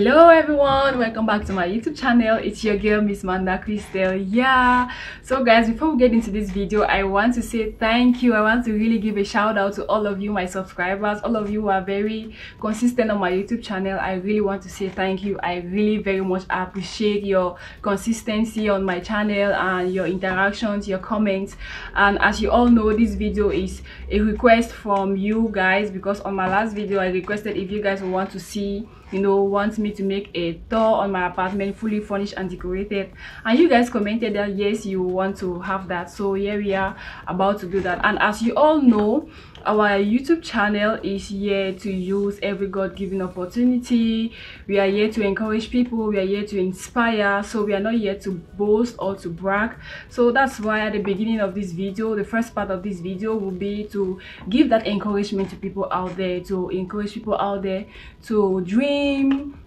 Hello everyone, welcome back to my YouTube channel. It's your girl Miss Manda Crystal. Yeah, so guys, before we get into this video, I want to say thank you. I want to really give a shout out to all of you, my subscribers, all of you who are very consistent on my YouTube channel. I really want to say thank you. I really very much appreciate your consistency on my channel and your interactions, your comments. And as you all know, this video is a request from you guys, because on my last video I requested if you guys want to see, want me to make a tour on my apartment, fully furnished and decorated, and you guys commented that yes, you want to have that. So here we are about to do that. And as you all know, our YouTube channel is here to use every God-given opportunity. We are here to encourage people, we are here to inspire, so we are not here to boast or to brag. So that's why at the beginning of this video, the first part of this video will be to give that encouragement to people out there, to encourage people out there to dream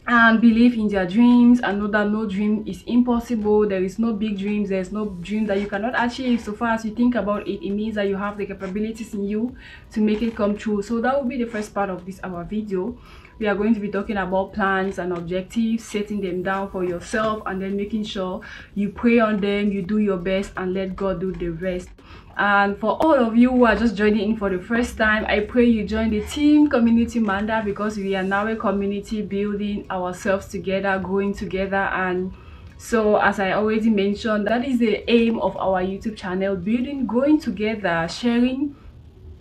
and believe in their dreams, and know that no dream is impossible. There is no big dreams, there's no dream that you cannot achieve. So far as you think about it, it means that you have the capabilities in you to make it come true. So that will be the first part of this our video. We are going to be talking about plans and objectives, setting them down for yourself, and then making sure you pray on them, you do your best, and let God do the rest. And for all of you who are just joining in for the first time, I pray you join the team Community Manda, because we are now a community building ourselves together, growing together. And so as I already mentioned, that is the aim of our YouTube channel: building, growing together, sharing,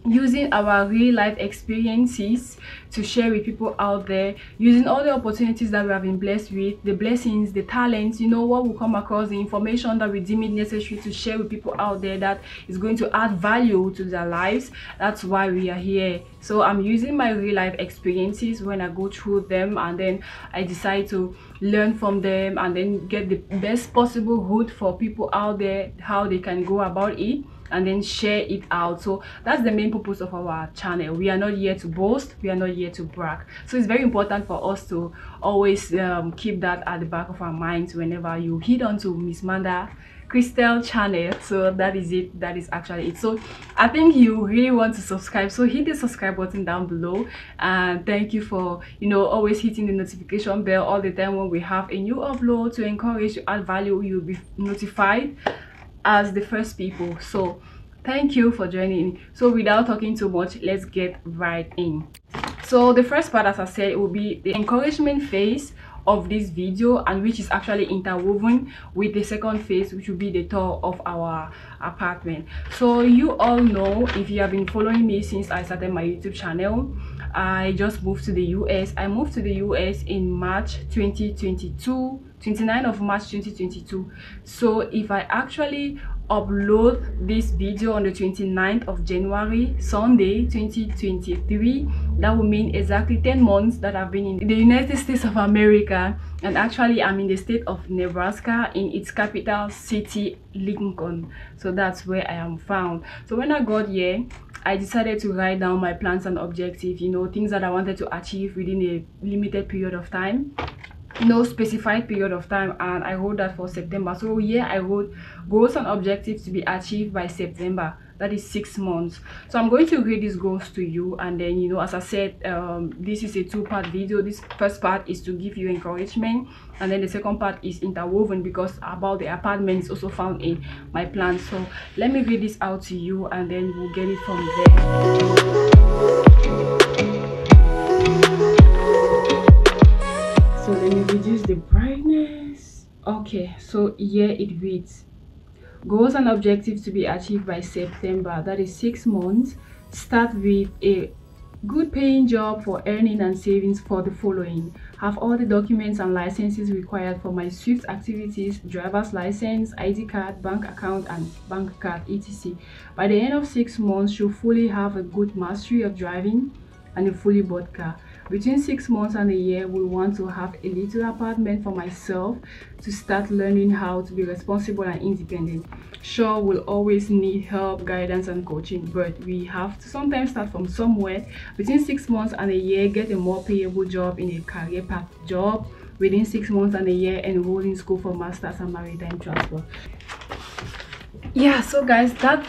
using our real life experiences to share with people out there, using all the opportunities that we have been blessed with, the blessings, the talents, what will come across, the information that we deem it necessary to share with people out there that is going to add value to their lives. That's why we are here. So I'm using my real life experiences when I go through them, and then I decide to learn from them and then get the best possible route for people out there, how they can go about it, and then share it out. So that's the main purpose of our channel. We are not here to boast, we are not here to brag. So it's very important for us to always keep that at the back of our minds whenever you hit onto Miss Manda Crystal channel. So that is it, that is actually it. So I think you really want to subscribe, so hit the subscribe button down below, and thank you for always hitting the notification bell all the time when we have a new upload to encourage you, add value. You'll be notified as the first people. So thank you for joining. So without talking too much, let's get right in. So the first part, as I said, will be the encouragement phase of this video, and which is actually interwoven with the second phase, which will be the tour of our apartment. So you all know, if you have been following me since I started my YouTube channel, I just moved to the US. I moved to the US in March 2022, 29th of March 2022. So if I actually upload this video on the 29th of January, Sunday 2023, that will mean exactly 10 months that I've been in the United States of America. And actually I'm in the state of Nebraska, in its capital city, Lincoln. So that's where I am found. So when I got here, I decided to write down my plans and objectives, things that I wanted to achieve within a limited period of time, no specified period of time, and I wrote that for September. So here I wrote goals and objectives to be achieved by September. That is 6 months. So I'm going to read these goals to you, and then as I said, this is a two-part video. This first part is to give you encouragement, and then the second part is interwoven, because about the apartment is also found in my plans. So let me read this out to you, and then we'll get it from there. So let me reduce the brightness. Okay, so here it reads: goals and objectives to be achieved by September. That is 6 months. Start with a good paying job for earning and savings for the following: have all the documents and licenses required for my Swift activities, driver's license, ID card, bank account and bank card, etc. By the end of 6 months, should fully have a good mastery of driving and a fully bought car. Between 6 months and a year, we want to have a little apartment for myself to start learning how to be responsible and independent. Sure, we'll always need help, guidance and coaching, but we have to sometimes start from somewhere. Between 6 months and a year, get a more payable job in a career path job. Within 6 months and a year, enroll in school for masters and maritime transport. Yeah, so guys, that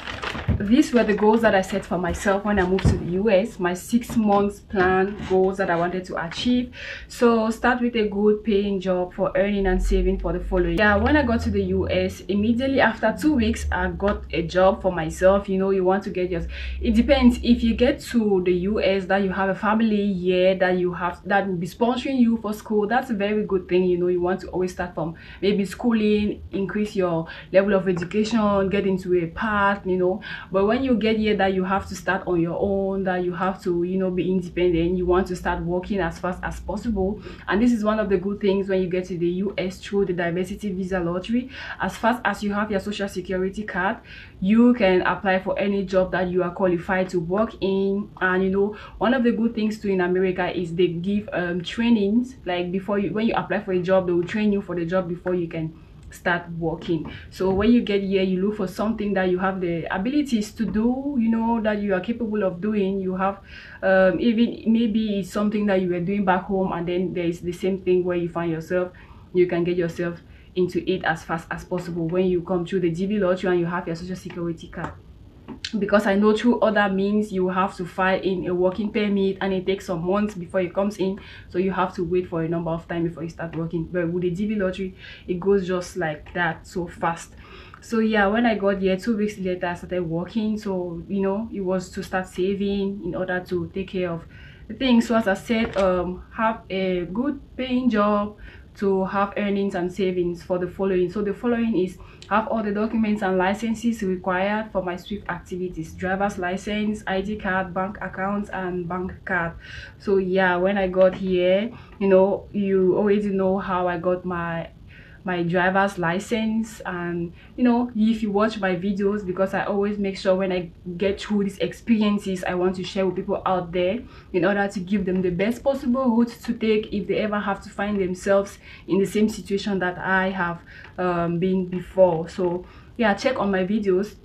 these were the goals that I set for myself when I moved to the US, my 6 months plan goals that I wanted to achieve. So start with a good paying job for earning and saving for the following. Yeah, when I got to the US, immediately after 2 weeks, I got a job for myself. You know, you want to get your, it depends. If you get to the US that you have a family here, that you have, that will be sponsoring you for school, that's a very good thing. You know, you want to always start from maybe schooling, increase your level of education, get into a path, you know. But when you get here that you have to start on your own, that you have to, you know, be independent, you want to start working as fast as possible. And this is one of the good things when you get to the US through the diversity visa lottery. As fast as you have your social security card, you can apply for any job that you are qualified to work in. And you know, one of the good things too in America is they give trainings, like before you, when you apply for a job, they will train you for the job before you can start working. So when you get here, you look for something that you have the abilities to do, you know, that you are capable of doing. You have even maybe it's something that you were doing back home, and then there is the same thing where you find yourself, you can get yourself into it as fast as possible when you come through the GB lottery and you have your social security card. Because I know through other means you have to file in a working permit, and it takes some months before it comes in, so you have to wait for a number of time before you start working. But with the GB lottery, it goes just like that, so fast. So yeah, when I got here 2 weeks later, I started working. So you know, it was to start saving in order to take care of the things. So as I said, have a good paying job to have earnings and savings for the following. So the following is have all the documents and licenses required for my Swift activities: driver's license, ID card, bank accounts, and bank card. So yeah, when I got here, you know, you already know how I got my driver's license. And you know, if you watch my videos, because I always make sure when I get through these experiences, I want to share with people out there in order to give them the best possible route to take if they ever have to find themselves in the same situation that I have been before. So yeah, check on my videos.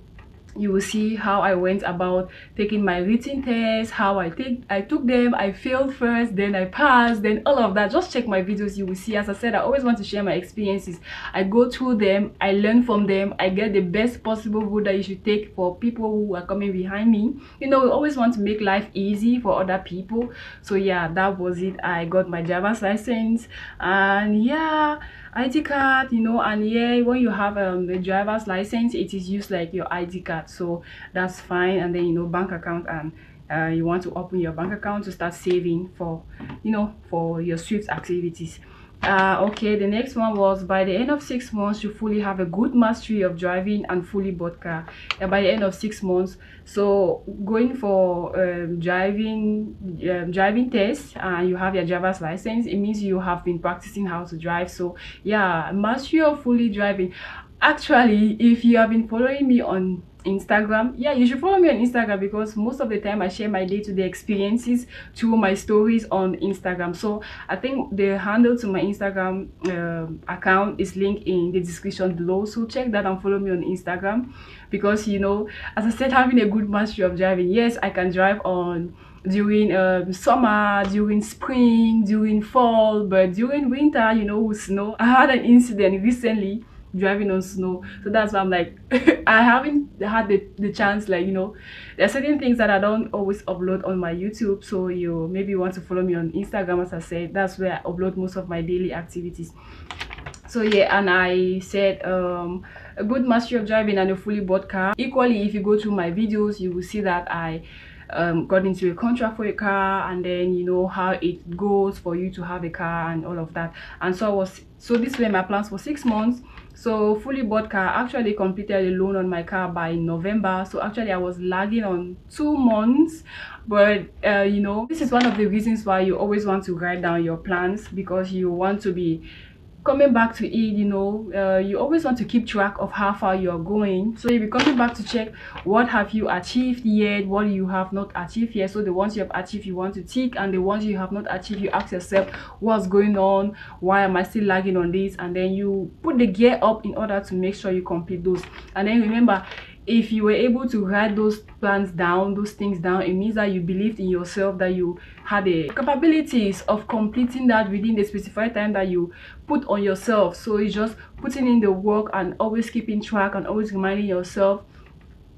You will see how I went about taking my written tests, how I took them, I failed first, then I passed, then all of that. Just check my videos, you will see. As I said, I always want to share my experiences. I go through them, I learn from them, I get the best possible route that you should take for people who are coming behind me. You know, we always want to make life easy for other people. So yeah, that was it. I got my driver's license, and yeah, ID card, you know. And yeah, when you have the driver's license, it is used like your ID card, so that's fine. And then, you know, bank account, and you want to open your bank account to start saving for, you know, for your Swift activities. Okay, the next one was by the end of 6 months you fully have a good mastery of driving and fully bought car. By the end of 6 months, so going for driving tests, and you have your driver's license, it means you have been practicing how to drive. So yeah, mastery of fully driving. Actually, if you have been following me on Instagram, yeah, you should follow me on Instagram, because most of the time I share my day-to-day experiences through my stories on Instagram. So I think the handle to my Instagram account is linked in the description below, so check that and follow me on Instagram. Because you know, as I said, having a good mastery of driving, yes, I can drive on during summer, during spring, during fall, but during winter, you know, with snow, I had an incident recently driving on snow. So that's why I'm like I haven't had the chance, like, you know, there are certain things that I don't always upload on my YouTube. So you maybe want to follow me on Instagram. As I said, that's where I upload most of my daily activities. So yeah, and I said a good mastery of driving and a fully bought car. Equally, if you go through my videos, you will see that I got into a contract for a car, and then you know how it goes for you to have a car and all of that. And so this were my plans for 6 months. So fully bought car, actually completed a loan on my car by November. So actually I was lagging on 2 months. But you know, this is one of the reasons why you always want to write down your plans, because you want to be coming back to it. You know, you always want to keep track of how far you're going. So you'll be coming back to check what have you achieved yet, what you have not achieved yet. So the ones you have achieved, you want to tick, and the ones you have not achieved, you ask yourself, what's going on, why am I still lagging on this? And then you put the gear up in order to make sure you complete those. And then remember, if you were able to write those plans down, those things down, it means that you believed in yourself, that you had the capabilities of completing that within the specified time that you put on yourself. So it's just putting in the work and always keeping track and always reminding yourself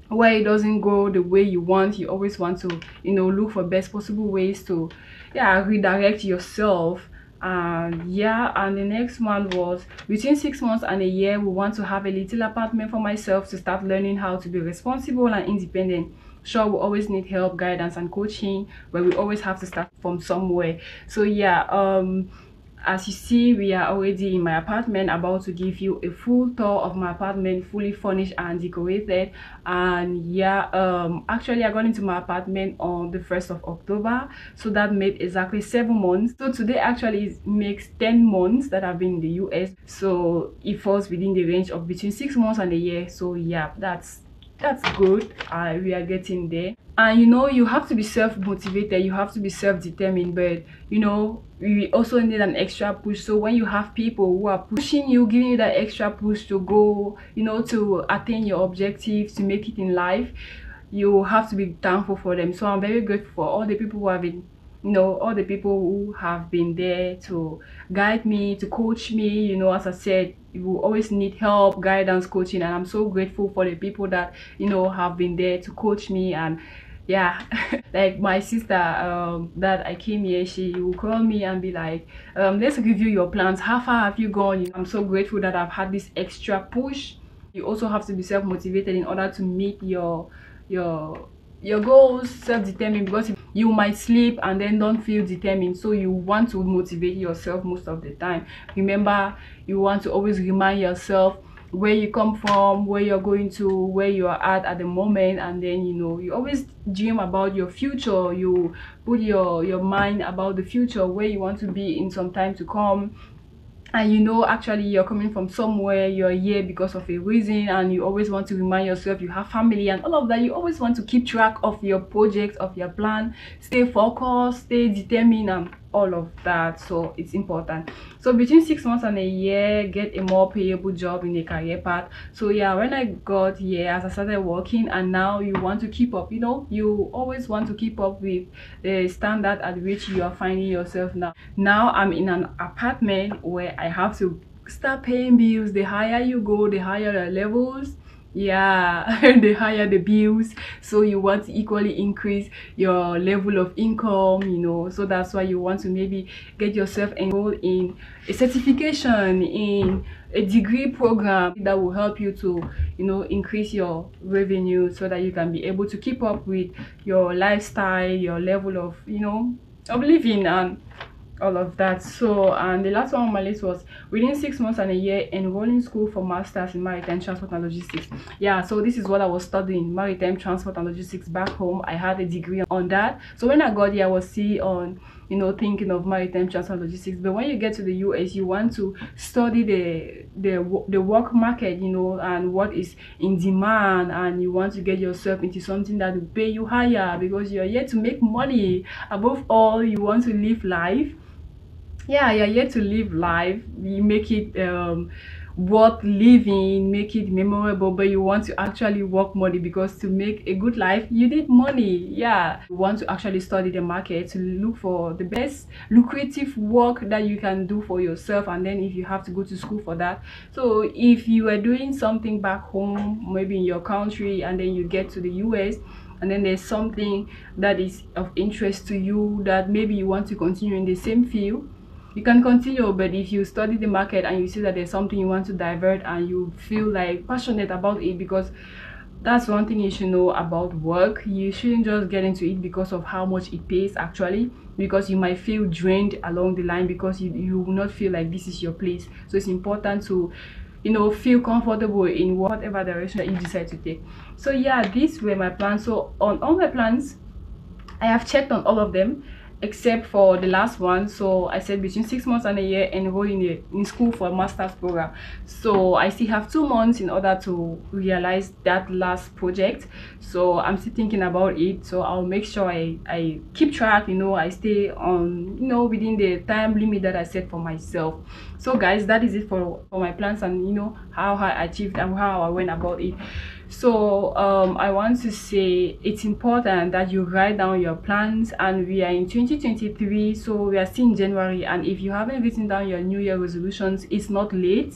where it doesn't go the way you want, you always want to, look for best possible ways to, yeah, redirect yourself. And yeah, and the next one was between 6 months and a year, we want to have a little apartment for myself to start learning how to be responsible and independent. Sure, we always need help, guidance, and coaching, but we always have to start from somewhere. So yeah, as you see, we are already in my apartment, about to give you a full tour of my apartment, fully furnished and decorated. And yeah, actually I got into my apartment on the 1st of October, so that made exactly 7 months. So today actually makes 10 months that I've been in the US, so it falls within the range of between 6 months and a year. So yeah, that's good. We are getting there. And you have to be self-motivated, you have to be self-determined, but we also need an extra push. So when you have people who are pushing you, giving you that extra push to go, to attain your objectives, to make it in life, you have to be thankful for them. So I'm very grateful for all the people who have been, all the people who have been there to guide me, to coach me. As I said, you will always need help, guidance, coaching, and I'm so grateful for the people that have been there to coach me. And yeah, like my sister, that I came here, she will call me and be like, let's review your plans, how far have you gone? I'm so grateful that I've had this extra push. You also have to be self-motivated in order to meet your goals, self-determined, because you might sleep and then don't feel determined. So you want to motivate yourself most of the time. Remember, you want to always remind yourself where you come from, where you're going to, where you are at the moment. And then you always dream about your future. You put your mind about the future, where you want to be in some time to come. And actually you're coming from somewhere, you're here because of a reason, and you always want to remind yourself you have family and all of that. You always want to keep track of your project, of your plan, stay focused, stay determined, and all of that. So it's important. So between 6 months and a year, get a more payable job in a career path. So yeah, when I got here, as I started working, and now you want to keep up, you always want to keep up with the standard at which you are finding yourself now. I'm in an apartment where I have to start paying bills. The higher you go, the higher the levels, yeah, the higher the bills. So you want to equally increase your level of income, so that's why you want to maybe get yourself enrolled in a certification, in a degree program that will help you to increase your revenue, so that you can be able to keep up with your lifestyle, your level of of living, and all of that. So, and the last one on my list was within 6 months and a year, enroll in school for masters in maritime transport and logistics. Yeah, so this is what I was studying, maritime transport and logistics. Back home I had a degree on that. So when I got here, I was still on thinking of maritime transport and logistics. But when you get to the US, you want to study the work market, and what is in demand, and you want to get yourself into something that will pay you higher, because you're here to make money. Above all, you want to live life. Yeah, you're here to live life. You make it worth living, make it memorable, but you want to actually work money, because to make a good life you need money. Yeah, you want to actually study the market to look for the best lucrative work that you can do for yourself. And then if you have to go to school for that, so if you are doing something back home, maybe in your country, and then you get to the US, and then there's something that is of interest to you, that maybe you want to continue in the same field, you can continue. But if you study the market and you see that there's something you want to divert, and you feel like passionate about it, because that's one thing you should know about work, you shouldn't just get into it because of how much it pays actually, because you might feel drained along the line, because you will not feel like this is your place. So it's important to feel comfortable in whatever direction that you decide to take. So yeah, these were my plans. So on all my plans, I have checked on all of them except for the last one. So I said between 6 months and a year, enroll in school for a master's program. So I still have 2 months in order to realize that last project. So I'm still thinking about it. So I'll make sure I keep track, I stay on within the time limit that I set for myself. So guys, that is it for my plans, and how I achieved and how I went about it. So I want to say it's important that you write down your plans, and we are in 2023, so we are still in January, and if you haven't written down your new year resolutions, it's not late.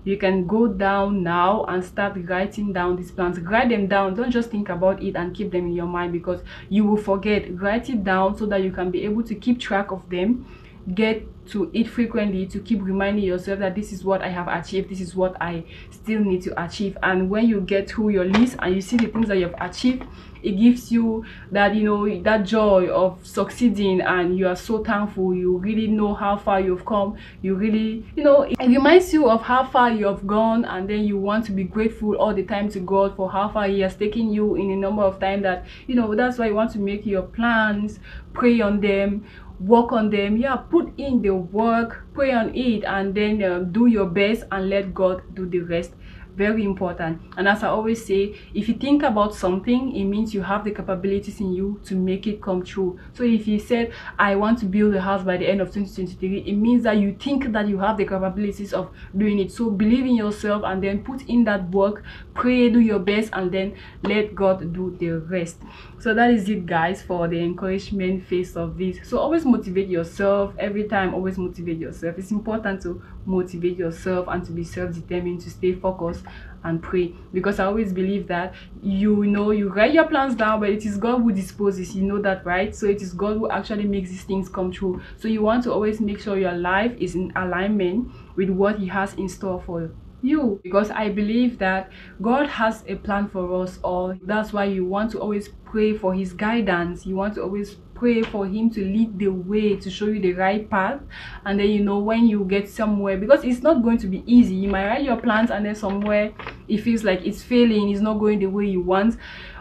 you can go down now and start writing down these plans. Write them down. Don't just think about it and keep them in your mind, because you will forget. Write it down so that you can be able to keep track of them, get to it frequently, to keep reminding yourself that this is what I have achieved, this is what I still need to achieve. And when you get through your list and you see the things that you have achieved, it gives you that, you know, that joy of succeeding, and you are so thankful. You really know how far you've come. You really, you know, it reminds you of how far you have gone, and then you want to be grateful all the time to God for how far He has taken you in a number of time. That, you know, that's why you want to make your plans, pray on them, work on them. Yeah, put in the work, pray on it, and then do your best and let God do the rest. Very important. And as I always say, if you think about something, it means you have the capabilities in you to make it come true. So if you said, I want to build a house by the end of 2023, it means that you think that you have the capabilities of doing it. So believe in yourself and then put in that work, pray, do your best, and then let God do the rest. So that is it, guys, for the encouragement phase of this. So always motivate yourself every time. Always motivate yourself. It's important to motivate yourself and to be self-determined, to stay focused and pray, because I always believe that, you know, you write your plans down, but it is God who disposes, you know that, right? So it is God who actually makes these things come true. So you want to always make sure your life is in alignment with what He has in store for you, because I believe that God has a plan for us all. That's why you want to always pray for His guidance. You want to always pray for Him to lead the way, to show you the right path. And then, you know, when you get somewhere, because it's not going to be easy, you might write your plans and then somewhere it feels like it's failing, it's not going the way you want.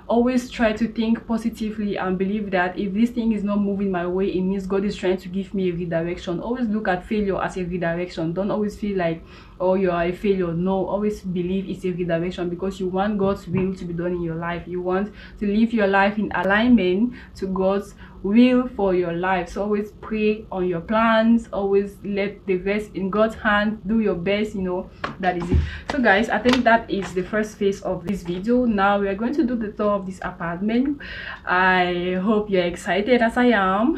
Always try to think positively and believe that if this thing is not moving my way, it means God is trying to give me a redirection. Always look at failure as a redirection. Don't always feel like, oh, you are a failure. No, always believe it's a redirection, because you want God's will to be done in your life. You want to live your life in alignment to God's will for your life. So always pray on your plans, always let the rest in God's hand, do your best, you know. That is it. So guys, I think that is the first phase of this video. Now we are going to do the tour of this apartment. I hope you're excited as I am.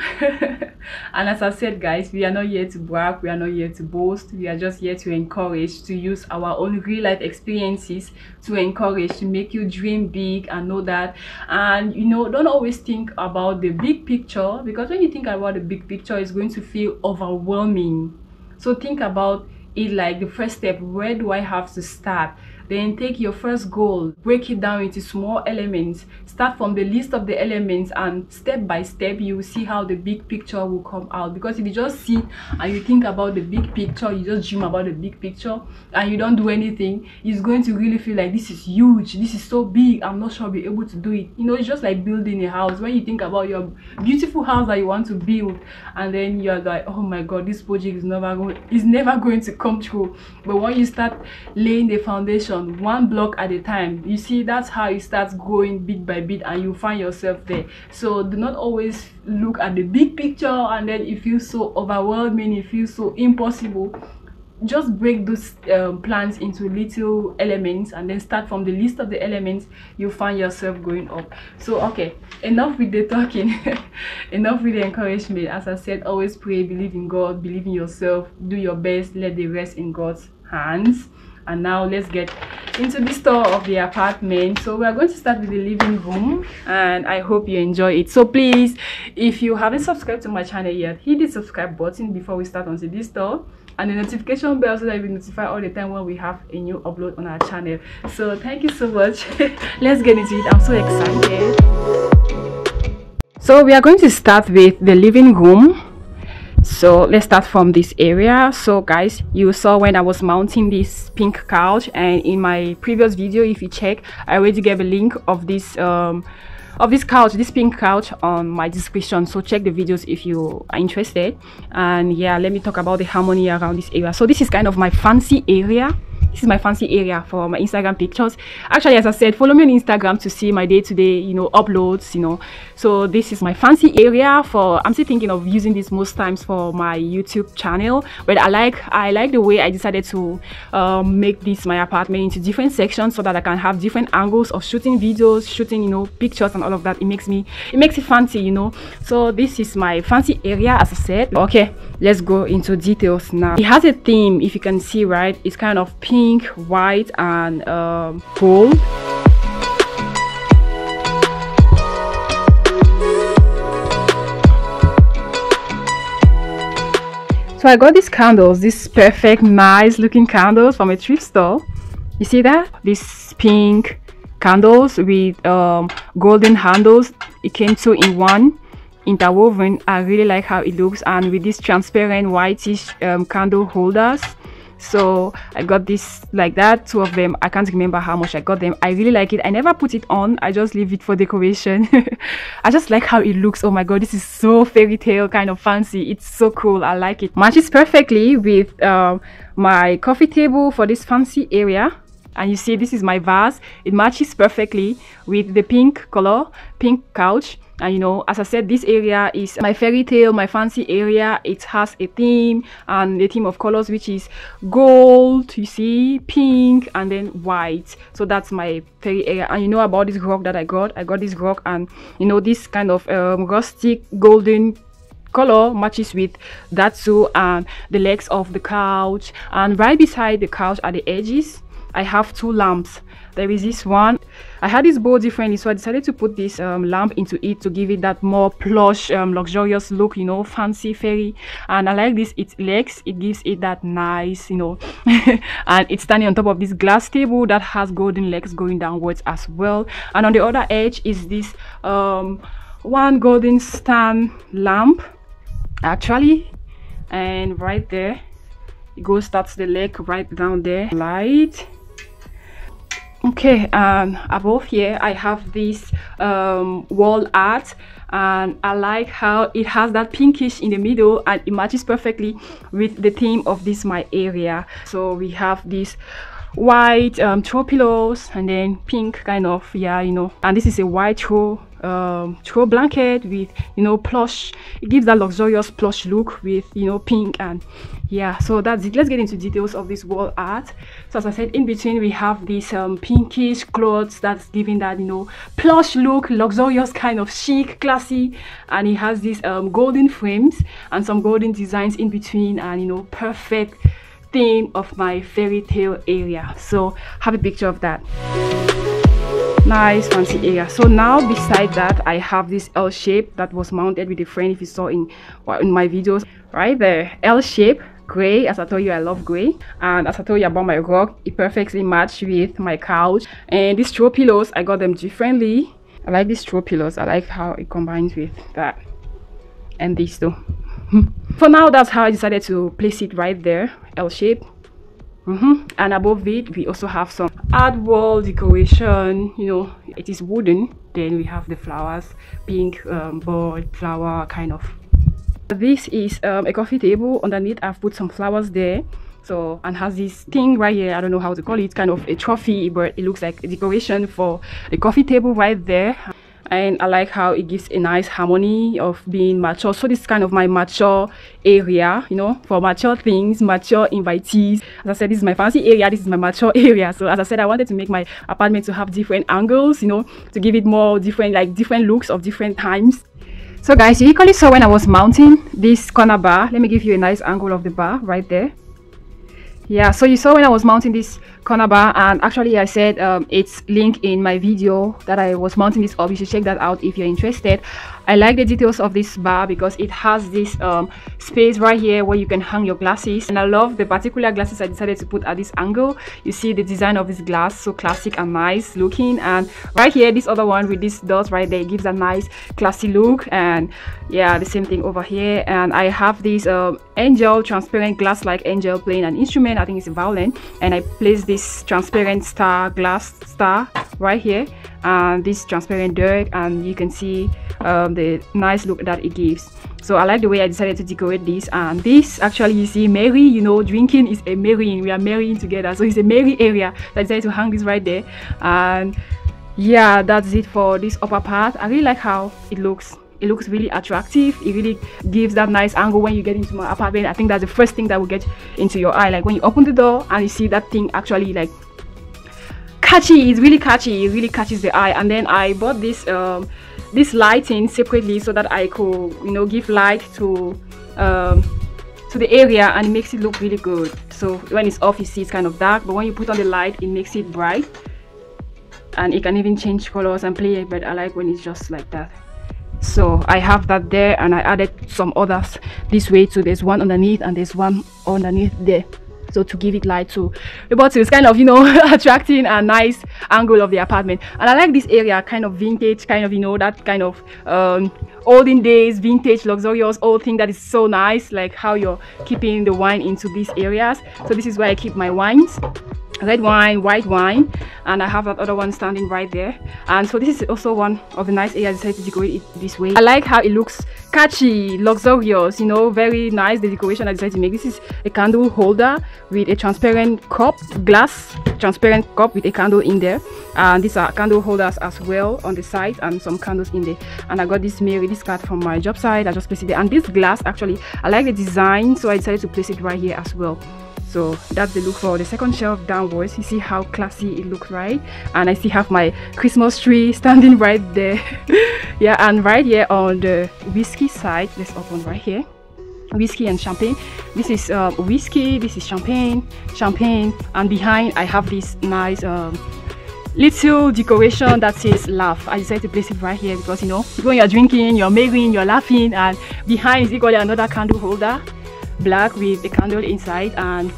And as I said, guys, we are not here to brag, we are not here to boast, we are just here to encourage, to use our own real life experiences to encourage, to make you dream big and know that. And, you know, don't always think about the big picture, because when you think about the big picture, it's going to feel overwhelming. So think about it like the first step. Where do I have to start? Then take your first goal, break it down into small elements, start from the list of the elements, and step by step you will see how the big picture will come out. Because if you just sit and you think about the big picture, you just dream about the big picture and you don't do anything, it's going to really feel like this is huge, this is so big, I'm not sure I'll be able to do it. You know, it's just like building a house. When you think about your beautiful house that you want to build, and then you're like, oh my God, this project is never going to come true. But when you start laying the foundation one block at a time, you see, that's how it starts growing bit by bit, and you find yourself there. So do not always look at the big picture and then it feels so overwhelming, it feels so impossible. Just break those plans into little elements and then start from the list of the elements. You find yourself going up. So okay, enough with the talking. Enough with the encouragement. As I said, always pray, believe in God, believe in yourself, do your best, let the rest in God's hands. And now let's get into the tour of the apartment. So we are going to start with the living room, and I hope you enjoy it. So please, if you haven't subscribed to my channel yet, hit the subscribe button before we start onto this tour, and the notification bell so that you'll be notified all the time when we have a new upload on our channel. So thank you so much. Let's get into it. I'm so excited. So we are going to start with the living room. So let's start from this area. So guys, you saw when I was mounting this pink couch, and in my previous video, if you check, I already gave a link of this couch, this pink couch, on my description. So check the videos if you are interested. And yeah, let me talk about the harmony around this area. So this is kind of my fancy area. This is my fancy area for my Instagram pictures. Actually, as I said, follow me on Instagram to see my day-to-day, you know, uploads, you know. So this is my fancy area for, I'm still thinking of using this most times for my YouTube channel. But I like the way I decided to make this my apartment into different sections so that I can have different angles of shooting videos, shooting, you know, pictures and all of that. It makes it fancy, you know. So this is my fancy area, as I said. Okay, let's go into details now. It has a theme, if you can see, right? It's kind of pink pink, white, and gold. So I got these candles, these perfect, nice looking candles from a thrift store. You see that? These pink candles with golden handles. It came 2 in 1, interwoven. I really like how it looks, and with these transparent whitish candle holders. So I got this like that, 2 of them. I can't remember how much I got them. I really like it. I never put it on, I just leave it for decoration. I just like how it looks. Oh my god, this is so fairy tale kind of fancy. It's so cool. I like it. Matches perfectly with my coffee table for this fancy area. And you see, this is my vase. It matches perfectly with the pink color, pink couch. And you know, as I said, this area is my fairy tale, my fancy area. It has a theme, and the theme of colors, which is gold, you see, pink, and then white. So that's my fairy area. And you know about this rock that I got this rock, and you know, this kind of rustic golden color matches with that too. And the legs of the couch, and right beside the couch at the edges I have 2 lamps. There is this one. I had this bowl differently, so I decided to put this lamp into it to give it that more plush, luxurious look, you know, fancy fairy. And I like this, its legs, it gives it that nice, you know. And it's standing on top of this glass table that has golden legs going downwards as well. And on the other edge is this one golden stand lamp actually, and right there it goes, starts the leg right down there, light. Okay, and above here I have this wall art, and I like how it has that pinkish in the middle, and it matches perfectly with the theme of this my area. So we have this white throw pillows, and then pink kind of, yeah, you know, and this is a white throw blanket with, you know, plush. It gives that luxurious plush look with, you know, pink. And yeah, so that's it. Let's get into details of this wall art. So as I said, in between we have these pinkish clothes that's giving that, you know, plush look, luxurious kind of chic, classy. And it has these golden frames and some golden designs in between, and you know, perfect theme of my fairy tale area. So have a picture of that. Nice fancy area. So now beside that I have this L shape that was mounted with a frame, if you saw in my videos. Right there, L shape, gray. As I told you, I love gray. And as I told you about my rug, it perfectly matched with my couch. And these throw pillows, I got them differently. I like these throw pillows. I like how it combines with that and these two. For now, that's how I decided to place it right there, L shape. And above it we also have some art wall decoration. You know, it is wooden. Then we have the flowers, pink bird flower kind of. This is a coffee table. Underneath I've put some flowers there, so, and has this thing right here, I don't know how to call it, kind of a trophy, but it looks like a decoration for the coffee table right there. And I like how it gives a nice harmony of being mature. So this is kind of my mature area, you know, for mature things, mature invitees. As I said, this is my fancy area, this is my mature area. So as I said, I wanted to make my apartment to have different angles, you know, to give it more different, like different looks of different times. So guys, you equally saw when I was mounting this corner bar. Let me give you a nice angle of the bar right there. Yeah, so you saw when I was mounting this corner bar, and actually I said it's linked in my video that I was mounting this up. You should check that out if you're interested. I like the details of this bar because it has this space right here where you can hang your glasses, and I love the particular glasses I decided to put at this angle. You see the design of this glass, so classic and nice looking. And right here, this other one with this dot right there, it gives a nice classy look. And yeah, the same thing over here. And I have this angel, transparent glass like angel playing an instrument. I think it's a violin, and I placed this transparent star, glass star right here, and this transparent dirt, and you can see the nice look that it gives. So I like the way I decided to decorate this. And this actually, you see, merry, you know, drinking is a marrying, we are marrying together, so it's a merry area. So I decided to hang this right there. And yeah, that's it for this upper part. I really like how it looks. It looks really attractive. It really gives that nice angle when you get into my apartment. I think that's the first thing that will get into your eye, like when you open the door and you see that thing actually like catchy. It's really catchy. It really catches the eye. And then I bought this this lighting separately so that I could, you know, give light to the area, and it makes it look really good. so when it's off you see it's kind of dark, but when you put on the light it makes it bright, and it can even change colors and play it, but I like when it's just like that. So I have that there, and I added some others this way too. There's one underneath and there's one underneath there, so to give it light to the bottle. It's kind of, you know, attracting a nice angle of the apartment. And I like this area, kind of vintage, kind of, you know, that kind of olden days vintage luxurious old thing that is so nice, like how you're keeping the wine into these areas. So this is where I keep my wines, red wine, white wine, and I have that other one standing right there. And so this is also one of the nice areas I decided to decorate it this way. I like how it looks catchy, luxurious, you know, very nice, the decoration I decided to make. This is a candle holder with a transparent cup, glass transparent cup with a candle in there, and these are candle holders as well on the side, and some candles in there. And I got this Mary, this card from my job site. I just placed it there, and this glass, actually I like the design, so I decided to place it right here as well. So that's the look for the second shelf downwards. You see how classy it looks, right? And I still have my Christmas tree standing right there. Yeah, and right here on the whiskey side, let's open right here, whiskey and champagne. This is whiskey, this is champagne, and behind I have this nice little decoration that says laugh. I decided to place it right here because, you know, when you're drinking, you're merrying, you're laughing, and behind is equally another candle holder, black with a candle inside, and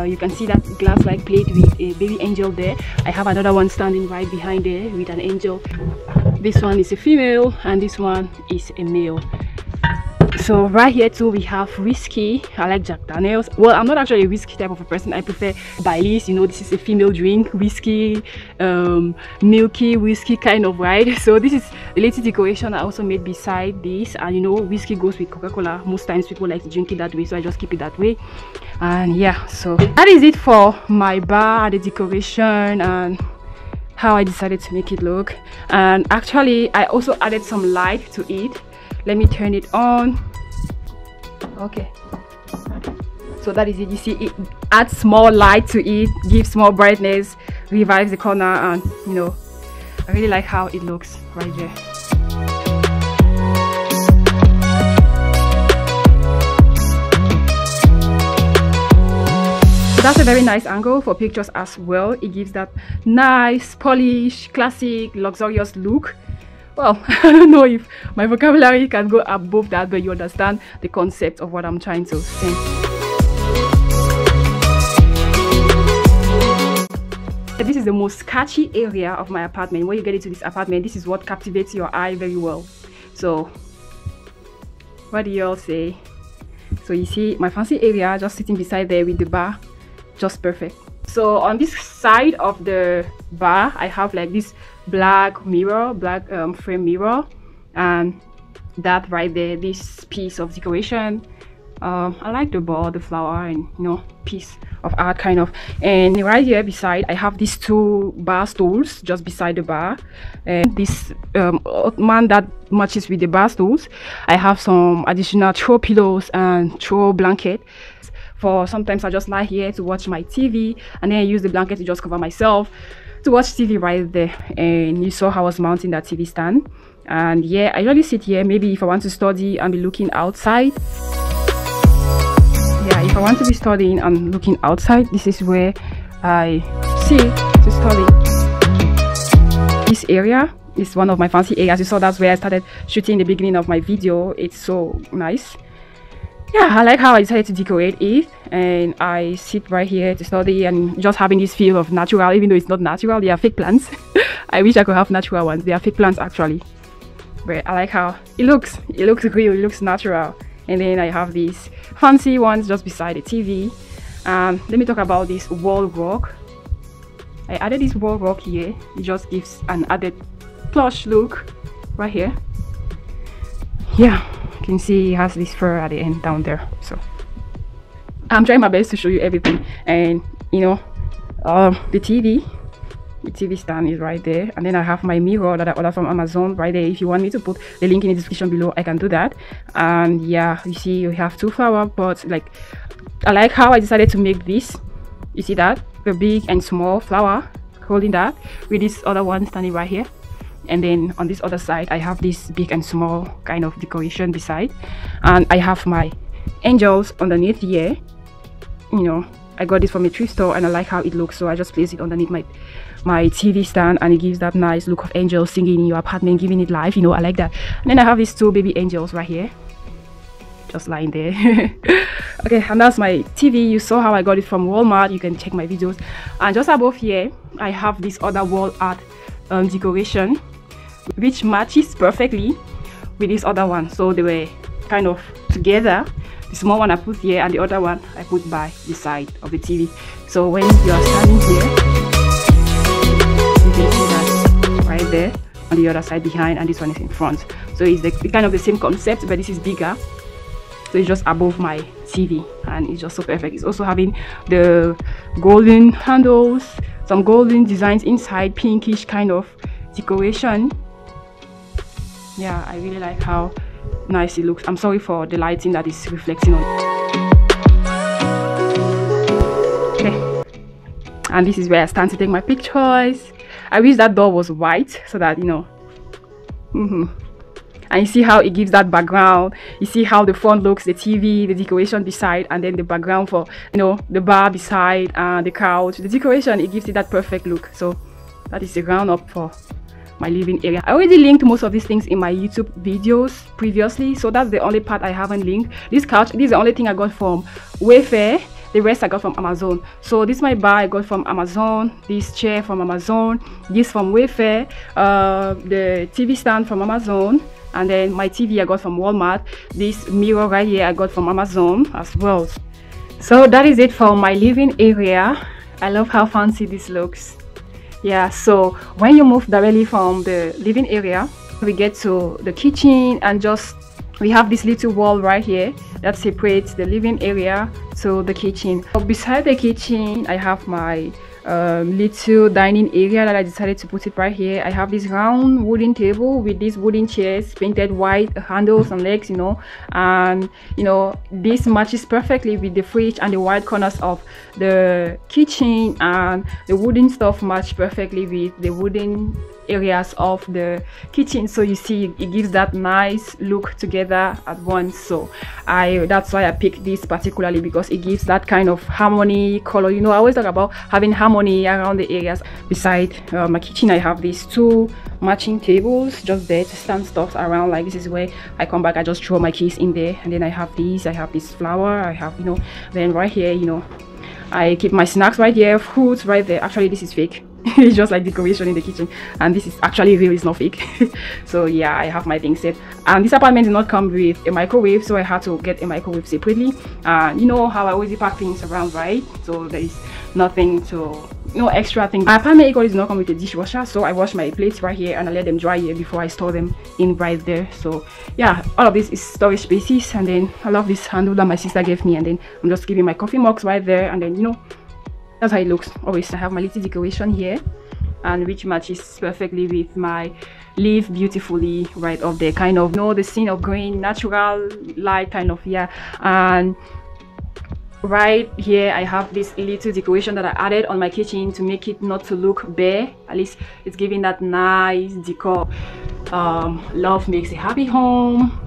you can see that glass like plate with a baby angel there. I have another one standing right behind there with an angel. This one is a female and this one is a male. So right here too we have whiskey. I like Jack Daniels. Well, I'm not actually a whiskey type of a person. I prefer Baileys. You know, this is a female drink, whiskey, milky whiskey kind of, right? So this is the little decoration I also made beside this. And you know, whiskey goes with Coca-Cola. Most times people like to drink it that way, so I just keep it that way. And yeah, so that is it for my bar, the decoration, and how I decided to make it look. And actually I also added some light to it. Let me turn it on. Okay, so that is it. You see, it adds more light to it, gives more brightness, revives the corner, and you know, I really like how it looks right there. So that's a very nice angle for pictures as well. It gives that nice, polished, classic, luxurious look. Well, I don't know if my vocabulary can go above that, but you understand the concept of what I'm trying to say. This is the most catchy area of my apartment. When you get into this apartment, this is what captivates your eye very well. So what do you all say? So you see my fancy area just sitting beside there with the bar, just perfect. So on this side of the bar I have like this black mirror, black frame mirror, and that right there, this piece of decoration. I like the ball, the flower, and you know, piece of art kind of. And right here beside I have these two bar stools just beside the bar, and this ottoman that matches with the bar stools. I have some additional throw pillows and throw blanket. For sometimes I just lie here to watch my TV, and then I use the blanket to just cover myself to watch TV right there. And you saw how I was mounting that TV stand. And yeah, I usually sit here maybe if I want to study and be looking outside. Yeah, if I want to be studying and looking outside, this is where I sit to study. This area is one of my fancy areas. You saw that's where I started shooting the beginning of my video. It's so nice. Yeah, I like how I decided to decorate it, and I sit right here to study and just having this feel of natural, even though it's not natural. They are fake plants. I wish I could have natural ones. They are fake plants actually, but I like how it looks. It looks real, it looks natural. And then I have these fancy ones just beside the TV. Let me talk about this wall rug. I added this wall rug here. It just gives an added plush look right here. Yeah, you can see it has this fur at the end down there. So I'm trying my best to show you everything. And you know, the TV stand is right there, and then I have my mirror that I ordered from Amazon right there. If you want me to put the link in the description below, I can do that. And yeah, you see you have two flower pots. Like, I like how I decided to make this. You see that, the big and small flower holding that with this other one standing right here. And then on this other side I have this big and small kind of decoration beside, and I have my angels underneath here. you know, I got this from a thrift store and I like how it looks, so I just placed it underneath my TV stand, and it gives that nice look of angels singing in your apartment, giving it life, you know. I like that. And then I have these 2 baby angels right here, just lying there. Okay, and that's my TV. You saw how I got it from Walmart. You can check my videos. And just above here I have this other wall art decoration, which matches perfectly with this other one, so they were kind of together. The small one I put here and the other one I put by the side of the TV. So when you are standing here, you can see that right there on the other side behind, and this one is in front. So it's the kind of the same concept, but this is bigger. So it's just above my TV and it's just so perfect. It's also having the golden handles, some golden designs inside, pinkish kind of decoration. Yeah, I really like how nice it looks. I'm sorry for the lighting that is reflecting on it. Okay, and this is where I stand to take my pictures. I wish that door was white so that, you know, and you see how it gives that background. You see how the front looks, the TV, the decoration beside, and then the background for, you know, the bar beside and the couch. The decoration, it gives it that perfect look. So that is the ground up for my living area. I already linked most of these things in my YouTube videos previously, so that's the only part I haven't linked. This couch, this is the only thing I got from Wayfair. The rest I got from Amazon. So this my bar I got from Amazon, this chair from Amazon, this from Wayfair, the TV stand from Amazon, and then my TV I got from Walmart. This mirror right here I got from Amazon as well. So that is it for my living area. I love how fancy this looks. Yeah, so when you move directly from the living area, we get to the kitchen, and just we have this little wall right here that separates the living area to the kitchen. So beside the kitchen I have my little dining area that I decided to put it right here. I have this round wooden table with these wooden chairs painted white, handles and legs, you know, and you know, this matches perfectly with the fridge, and the white corners of the kitchen and the wooden stuff match perfectly with the wooden areas of the kitchen. So you see, it gives that nice look together at once. So that's why I picked this particularly, because it gives that kind of harmony, color. You know, I always talk about having harmony around the areas. Beside my kitchen I have these 2 matching tables just there to stand stuff around. Like, this is where I come back, I just throw my keys in there, and then I have this flower, I have, you know, then right here, you know, I keep my snacks right here, fruits right there. Actually this is fake. It's just like decoration in the kitchen, and this is actually real, it's not fake. So yeah, I have my things set, and this apartment did not come with a microwave, so I had to get a microwave separately. And you know how I always pack things around, right? So there is nothing to, no extra thing. My apartment equally does not come with a dishwasher, so I wash my plates right here and I let them dry here before I store them in right there. So yeah, all of this is storage spaces. And then I love this handle that my sister gave me, and then I'm just giving my coffee mugs right there, and then, you know, that's how it looks. Always I have my little decoration here, and which matches perfectly with my live beautifully right up there, kind of, you know, the scene of green, natural light kind of. Yeah, and right here I have this little decoration that I added on my kitchen to make it not to look bare. At least it's giving that nice decor. Love makes a happy home.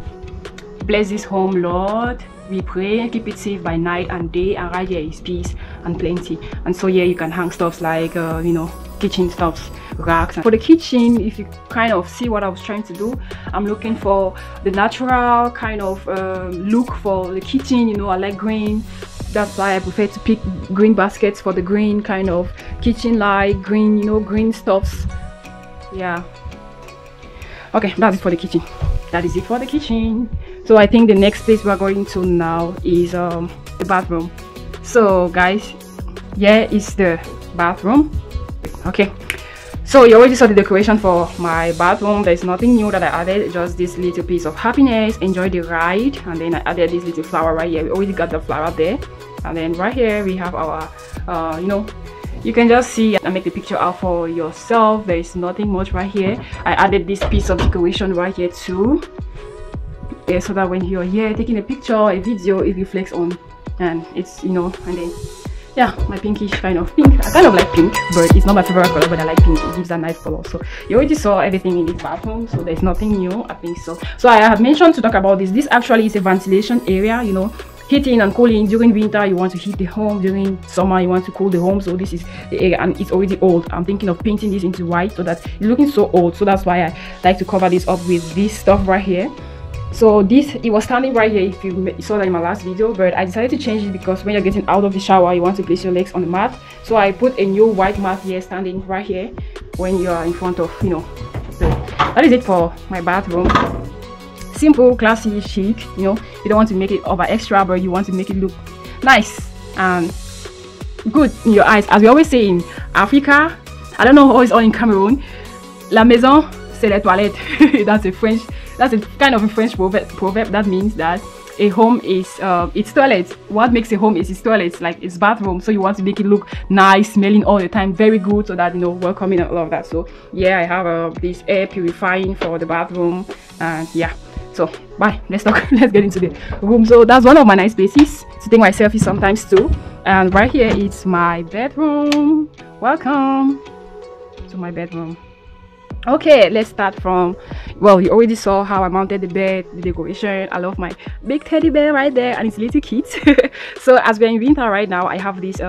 Bless this home, Lord. We pray, keep it safe by night and day, and right here is peace and plenty. And so yeah, you can hang stuffs like you know, kitchen stuffs, racks. For the kitchen, if you kind of see what I was trying to do, I'm looking for the natural kind of look for the kitchen. You know, I like green. That's why I prefer to pick green baskets for the green kind of kitchen, like green, you know, green stuffs. Yeah. Okay, that's it for the kitchen. That is it for the kitchen. So I think the next place we're going to now is the bathroom. So guys, here is the bathroom. Okay, so you already saw the decoration for my bathroom. There's nothing new that I added, just this little piece of happiness, enjoy the ride. And then I added this little flower right here. We already got the flower there. And then right here we have our you know, you can just see and make the picture out for yourself. There is nothing much right here. I added this piece of decoration right here too, yeah, so that when you're here taking a picture, a video, it reflects on, and it's, you know. And then yeah, my pinkish kind of pink. I kind of like pink, but it's not my favorite color, but I like pink. It gives a nice color. So you already saw everything in this bathroom, so there's nothing new, I think. So I have mentioned to talk about this. This actually is a ventilation area, you know. heating and cooling. During winter you want to heat the home, during summer you want to cool the home. So this is the area, and it's already old. I'm thinking of painting this into white so that it's looking so old. So that's why I like to cover this up with this stuff right here. So this, it was standing right here if you saw that in my last video, but I decided to change it because when you're getting out of the shower you want to place your legs on the mat. So I put a new white mat here, standing right here when you are in front of, you know. So that is it for my bathroom. Simple, classy, chic. You know, you don't want to make it over extra, but you want to make it look nice and good in your eyes. As we always say in Africa, I don't know how it's all in Cameroon, la maison c'est les toilettes. That's a kind of a French proverb that means that a home is its toilet. What makes a home is its toilet, like its bathroom. So you want to make it look nice, smelling all the time, very good, so that, you know, welcoming and all of that. So yeah, I have this air purifying for the bathroom, and yeah. So bye, let's get into the room. So that's one of my nice places to take my selfies sometimes too. And right here is my bedroom. Welcome to my bedroom. Okay, let's start from, well, you already saw how I mounted the bed, the decoration. I love my big teddy bear right there and its little kit. So as we're in winter right now, I have this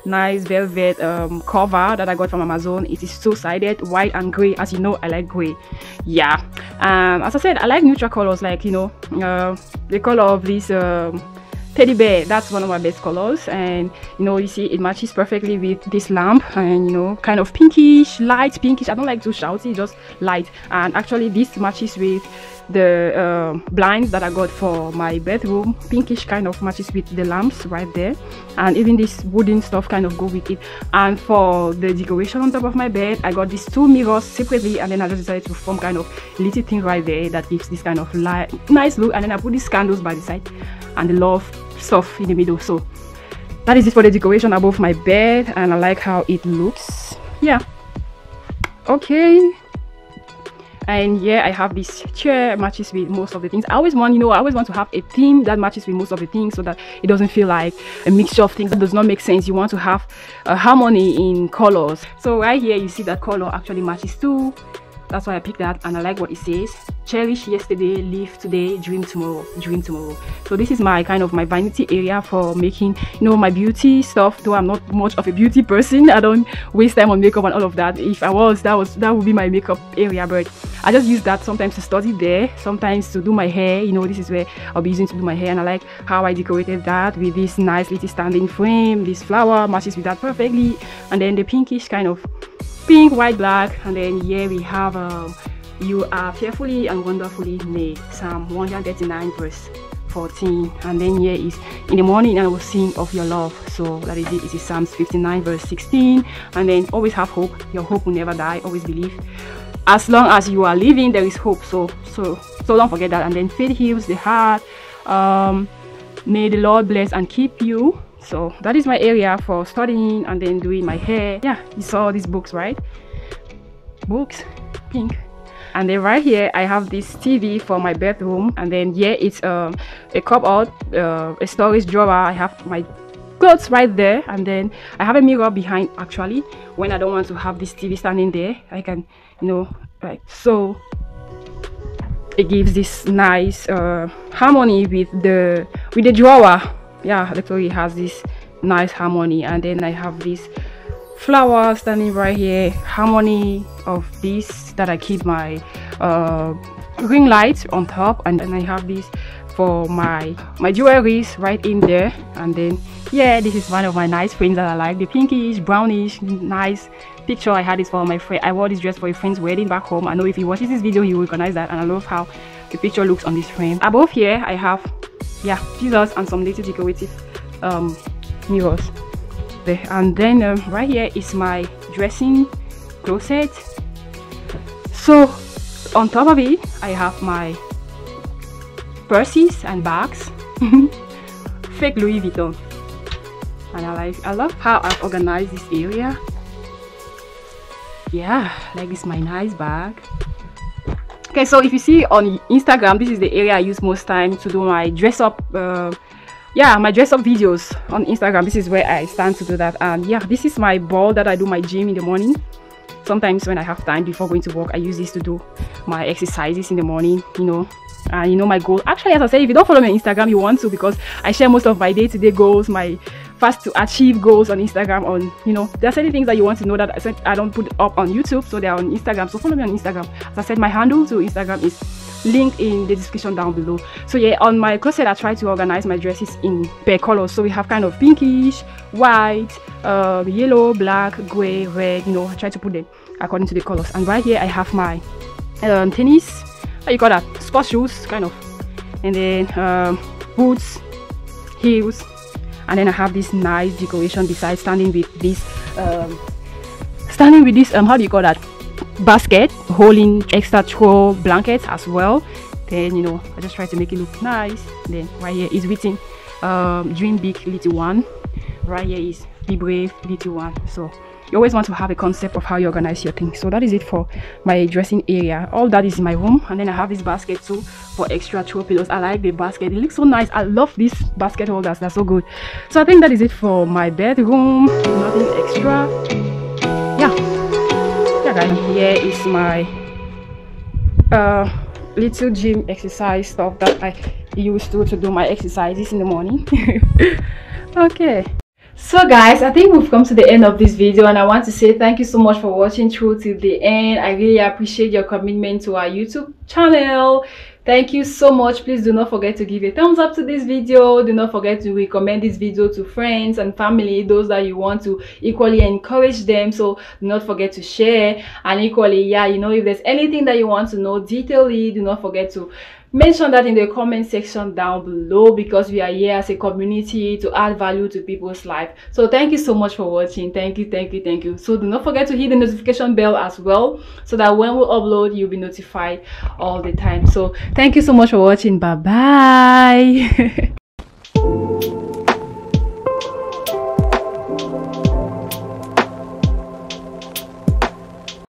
nice velvet cover that I got from Amazon. It is two-sided, white and gray. As you know, I like gray. Yeah, as I said, I like neutral colors, like, you know, the color of this teddy bear. That's one of my best colors, and you know, you see it matches perfectly with this lamp, and you know, kind of pinkish, light pinkish. I don't like too shouty, just light. And actually this matches with the blinds that I got for my bedroom. Pinkish kind of matches with the lamps right there, and even this wooden stuff kind of go with it. And for the decoration on top of my bed, I got these two mirrors separately, and then I just decided to form kind of little thing right there that gives this kind of light, nice look. And then I put these candles by the side and the love stuff in the middle. So that is it for the decoration above my bed, and I like how it looks. Yeah, okay. And yeah, I have this chair, matches with most of the things. I always want, you know, I always want to have a theme that matches with most of the things, so that it doesn't feel like a mixture of things that does not make sense. You want to have a harmony in colors. So right here you see that color actually matches too. That's why I picked that, and I like what it says. Cherish yesterday, live today, dream tomorrow, dream tomorrow. So this is my kind of my vanity area for making, you know, my beauty stuff. Though I'm not much of a beauty person, I don't waste time on makeup and all of that. If I was, that would be my makeup area. But I just use that sometimes to study there, sometimes to do my hair. You know, this is where I'll be using to do my hair, and I like how I decorated that with this nice little standing frame. This flower matches with that perfectly, and then the pinkish kind of pink, white, black. And then here we have you are fearfully and wonderfully made, Psalm 139 verse 14. And then here is, in the morning I will sing of your love. So that is it. It is Psalms 59 verse 16. And then always have hope. Your hope will never die. Always believe. As long as you are living, there is hope. So don't forget that. And then faith heals the heart. May the Lord bless and keep you. So that is my area for studying and then doing my hair. Yeah, you saw these books, right? Books, pink. And then right here I have this TV for my bedroom, and then here it's a cupboard, a storage drawer. I have my clothes right there, and then I have a mirror behind. Actually, when I don't want to have this TV standing there, I can, you know, like so. It gives this nice harmony with the drawer. Yeah, literally has this nice harmony. And then I have this flower standing right here, harmony of this that I keep my ring light on top. And then I have this for my jewelries right in there. And then yeah, this is one of my nice frames that I like, the pinkish brownish nice picture. I had this for my friend. I wore this dress for a friend's wedding back home. I know if he watches this video he will recognize that, and I love how the picture looks on this frame. Above here I have, yeah, Jesus and some little decorative mirrors there. And then right here is my dressing closet. So on top of it I have my purses and bags. Fake Louis Vuitton. And I love how I've organized this area. Yeah, like this, my nice bag. Okay, so if you see on Instagram, this is the area I use most time to do my dress up my dress up videos on Instagram. This is where I stand to do that. And yeah, this is my ball that I do my gym in the morning. sometimes when I have time before going to work, I use this to do my exercises in the morning, you know. And you know my goal, actually, as I said, if you don't follow me on Instagram, you want to, because I share most of my day-to-day goals, my fast to achieve goals on Instagram. On, you know, there are certain things that you want to know that I don't put up on YouTube, so they're on Instagram. So follow me on Instagram. As I said, my handle to Instagram is linked in the description down below. So yeah, on my closet, I try to organize my dresses in per colors. So we have kind of pinkish, white, yellow, black, gray, red, you know. I try to put them according to the colors. And right here I have my tennis, how you call that, sports shoes kind of, and then boots, heels, and then I have this nice decoration beside, standing with this how do you call that, basket holding extra throw blankets as well. Then, you know, I just try to make it look nice. Then right here is written dream big little one. Right here is be brave little one. So you always want to have a concept of how you organize your things. So that is it for my dressing area. All that is in my room. And then I have this basket too for extra throw pillows. I like the basket, it looks so nice. I love these basket holders, they're so good. So I think that is it for my bedroom. Nothing extra. Yeah guys, here is my little gym exercise stuff that I use to do my exercises in the morning. Okay, so guys, I think we've come to the end of this video, and I want to say thank you so much for watching through till the end. I really appreciate your commitment to our YouTube channel. Thank you so much. Please do not forget to give a thumbs up to this video. Do not forget to recommend this video to friends and family, those that you want to equally encourage them. So do not forget to share. And equally, yeah, you know, if there's anything that you want to know detailedly, do not forget to mention that in the comment section down below, because we are here as a community to add value to people's life. So thank you so much for watching. Thank you. So do not forget to hit the notification bell as well, so that when we upload, you'll be notified all the time. So thank you so much for watching. Bye bye.